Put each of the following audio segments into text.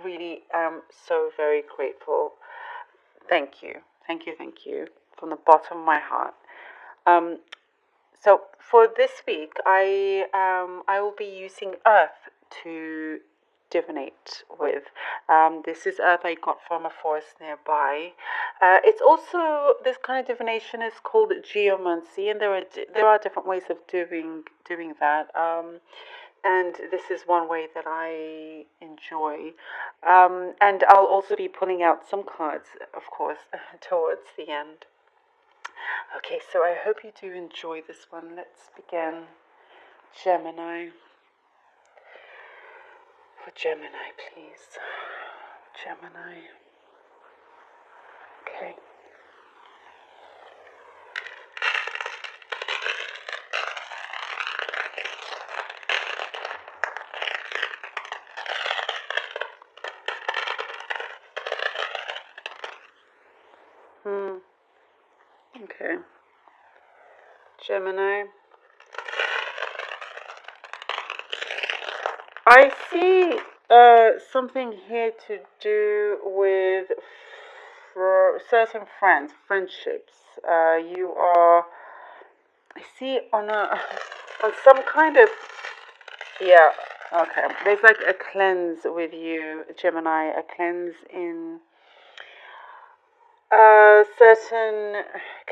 really am so very grateful. Thank you. Thank you. Thank you from the bottom of my heart. Um, so for this week, I will be using earth to divinate with. This is earth I got from a forest nearby. It's also this kind of divination is called geomancy, and there are different ways of doing that. And this is one way that I enjoy. And I'll also be pulling out some cards, of course, towards the end. Okay, so I hope you do enjoy this one. Let's begin. Gemini. For Gemini, please. Gemini. Okay. Okay. Gemini. I see something here to do with certain friendships. You are, I see on a, on some kind of, yeah, okay. There's like a cleanse with you, Gemini, a cleanse in certain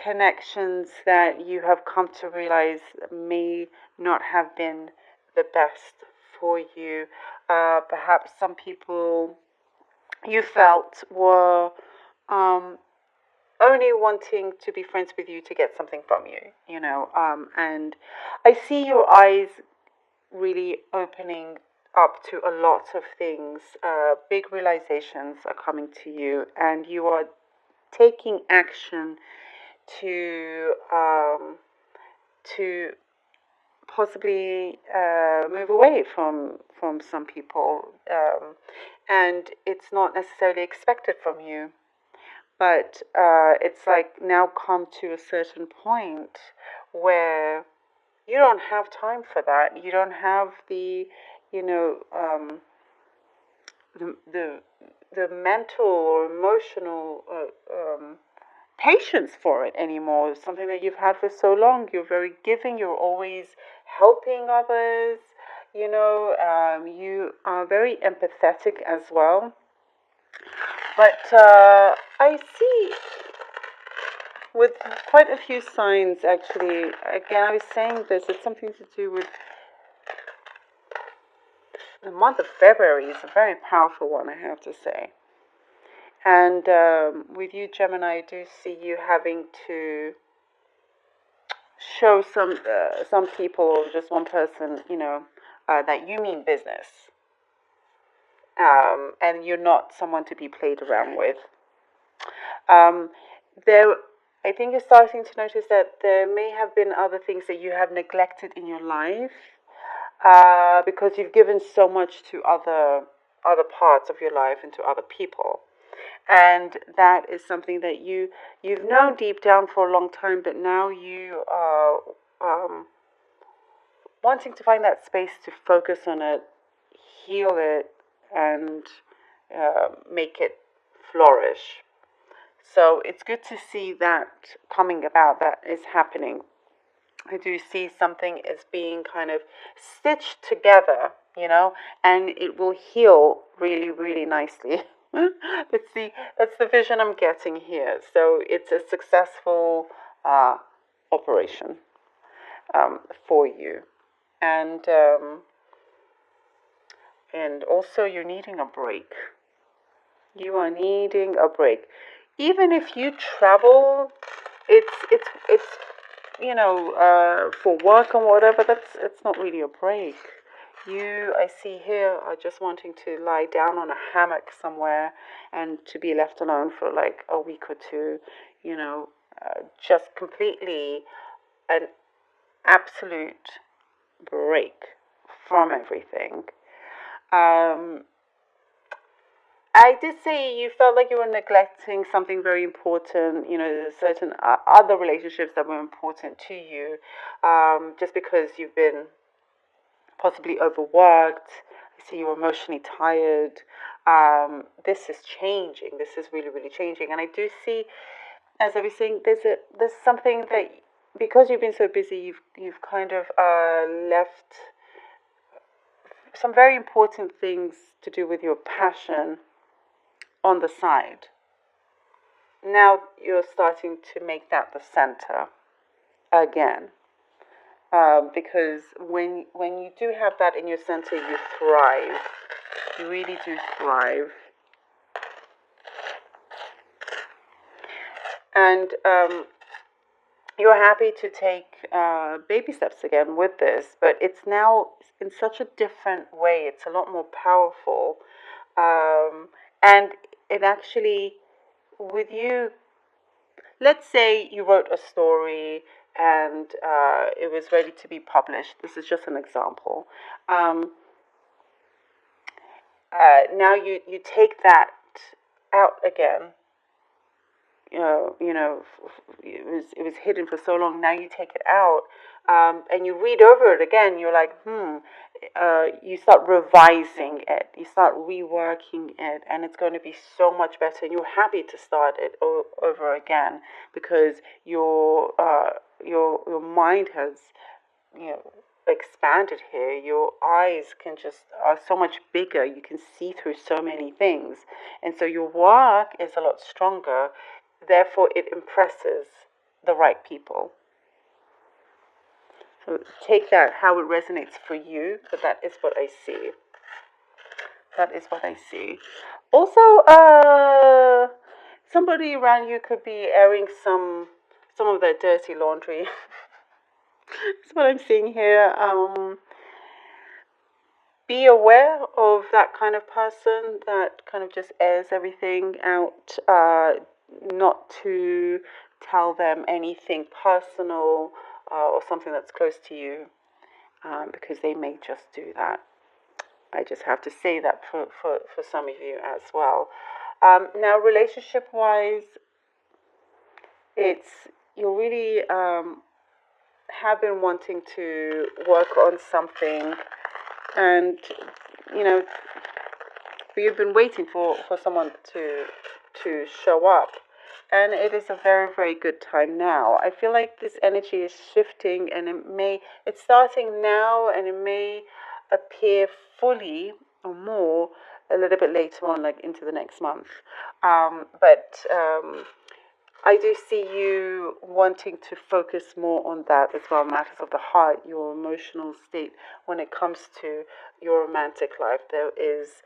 connections that you have come to realize may not have been the best for you. Perhaps some people you felt were um, only wanting to be friends with you to get something from you, and I see your eyes really opening up to a lot of things. Big realizations are coming to you, and you are taking action to possibly move away from some people, and it's not necessarily expected from you. But it's like now come to a certain point where you don't have time for that. You don't have you know, the the the mental or emotional patience for it anymore. It's something that you've had for so long. You're very giving. You're always helping others. You are very empathetic as well. But I see with quite a few signs actually. Again, I was saying this. It's something to do with the month of February. Is a very powerful one, I have to say. And with you, Gemini, I do see you having to show some people, or just one person, that you mean business, and you're not someone to be played around with. Um, there, I think you're starting to notice that there may have been other things that you have neglected in your life, because you've given so much to other parts of your life and to other people. And that is something that you've known deep down for a long time, but now you are wanting to find that space to focus on it, heal it, and make it flourish. So it's good to see that coming about, that is happening. I do see something as being kind of stitched together, and it will heal really, really nicely. That's the vision I'm getting here. So it's a successful operation for you, and also you're needing a break. You are needing a break, even if you travel. It's for work and whatever. It's not really a break. You, I see here, are just wanting to lie down on a hammock somewhere and to be left alone for like a week or two, just completely an absolute break from everything. Um, I did say you felt like you were neglecting something very important. There's certain other relationships that were important to you, just because you've been possibly overworked. I see you're emotionally tired. this is changing. This is really, really changing. And I do see, as I was saying, there's something that, because you've been so busy, you've kind of left some very important things to do with your passion on the side. Now you're starting to make that the center again. Because when you do have that in your center, you thrive. You really do thrive. And you're happy to take baby steps again with this, but it's now in such a different way. It's a lot more powerful. And it actually, with you, let's say you wrote a story and it was ready to be published. This is just an example. Now you take that out again. It was hidden for so long. Now you take it out, and you read over it again. You're like, you start revising it, you start reworking it, and it's going to be so much better. And you're happy to start it over again because your mind has, expanded here. Your eyes are so much bigger. You can see through so many things, and so your work is a lot stronger. Therefore, it impresses the right people. So take that how it resonates for you, but that is what I see. That is what I see. Also, somebody around you could be airing some of their dirty laundry. That's what I'm seeing here. Be aware of that kind of person that kind of just airs everything out. Not to tell them anything personal or something that's close to you, because they may just do that. I just have to say that for some of you as well. Now, relationship wise, you really have been wanting to work on something, and you've been waiting for someone to show up, and it is a very, very good time now. I feel like this energy is shifting, and it's starting now, and it may appear fully or more a little bit later on, like into the next month. But I do see you wanting to focus more on that as well, matters of the heart, your emotional state when it comes to your romantic life. There is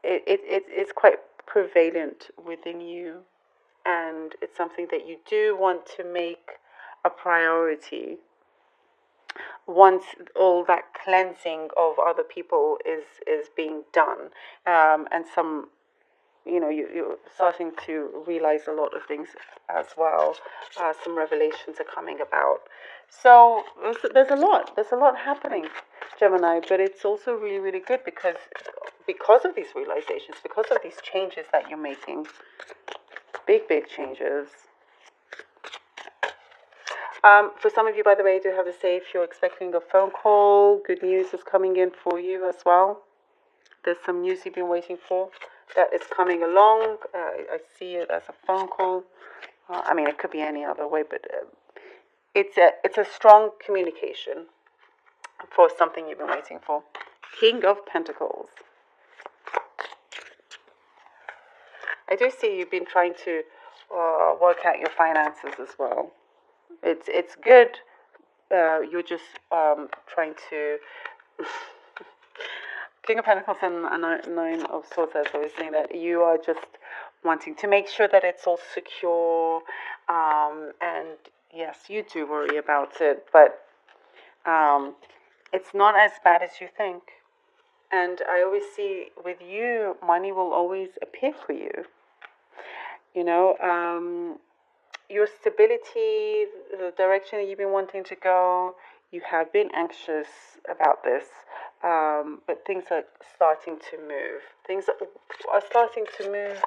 it's quite prevalent within you, and it's something that you do want to make a priority once all that cleansing of other people is being done, and some you're starting to realize a lot of things as well. Some revelations are coming about. So there's a lot happening, Gemini, but it's also really, really good because of these realizations, because of these changes that you're making, big changes. For some of you, by the way, I do have to say, if you're expecting a phone call, good news is coming in for you as well. There's some news you've been waiting for that is coming along. I see it as a phone call. I mean, it could be any other way, but it's a strong communication for something you've been waiting for. King of Pentacles. I do see you've been trying to work out your finances as well. It's good. You're just trying to. King of Pentacles and Nine of Swords, as I was saying, that you are just wanting to make sure that it's all secure. And yes, you do worry about it, but it's not as bad as you think. And I always see with you, money will always appear for you. Your stability, the direction that you've been wanting to go, you have been anxious about this, but things are starting to move. Things are starting to move.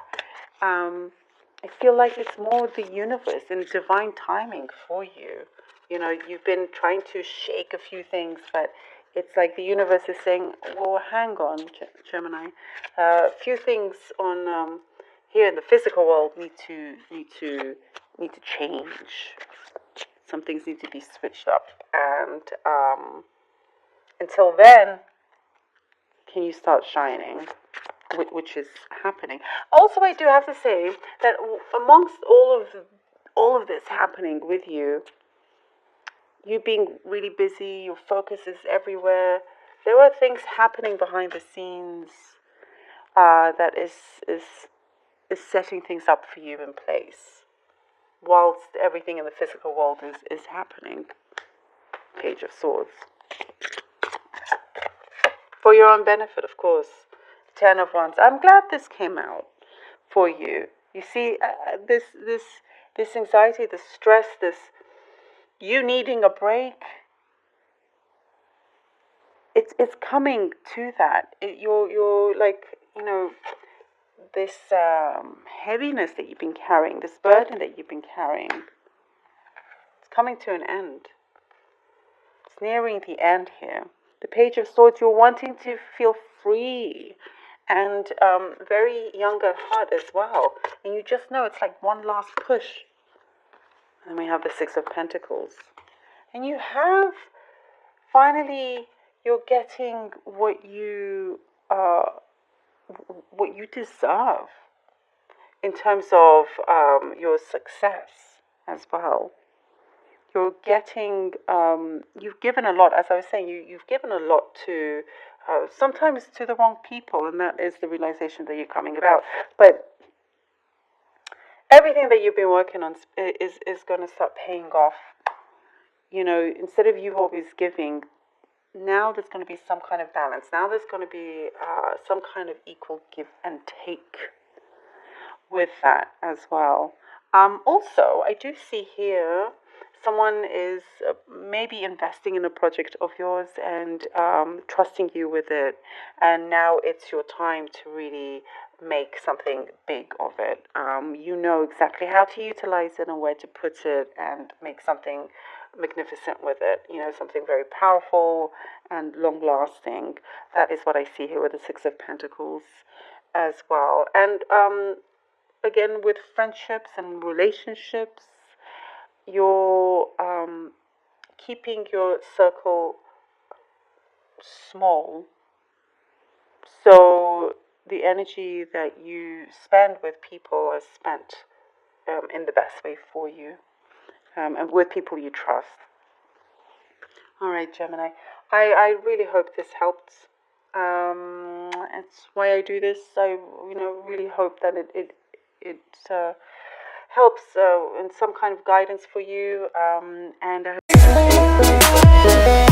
I feel like it's more the universe and divine timing for you. You've been trying to shake a few things, but It's like the universe is saying, "Well, hang on, Gemini. A few things on here in the physical world need to change. Some things need to be switched up, and until then, can you start shining?" Which is happening. Also, I do have to say that amongst all of this happening with you, you being really busy, your focus is everywhere. There are things happening behind the scenes that is setting things up for you in place, whilst everything in the physical world is happening. Page of Swords. For your own benefit, of course. Ten of Wands. I'm glad this came out for you. You see, this anxiety, this stress, this you needing a break. It's coming to that. You're like, this heaviness that you've been carrying, this burden that you've been carrying. It's coming to an end. It's nearing the end here. The Page of Swords. You're wanting to feel free. And very young at heart as well. And you just know it's like one last push. And we have the Six of Pentacles. And you have, finally, you're getting what you deserve in terms of your success as well. You're getting, you've given a lot, as I was saying, you've given a lot to, sometimes to the wrong people, and that is the realization that you're coming about. But everything that you've been working on is going to start paying off. Instead of you always giving, now there's going to be some kind of balance. Now there's going to be some kind of equal give and take with that as well. Also, I do see here someone is maybe investing in a project of yours and trusting you with it, and now it's your time to really make something big of it. You know exactly how to utilize it and where to put it and make something magnificent with it, something very powerful and long lasting. That is what I see here with the Six of Pentacles as well. And again, with friendships and relationships, you're keeping your circle small, so the energy that you spend with people is spent in the best way for you, and with people you trust. All right, Gemini. I really hope this helped. It's why I do this. I really hope that it helps in some kind of guidance for you. And I hope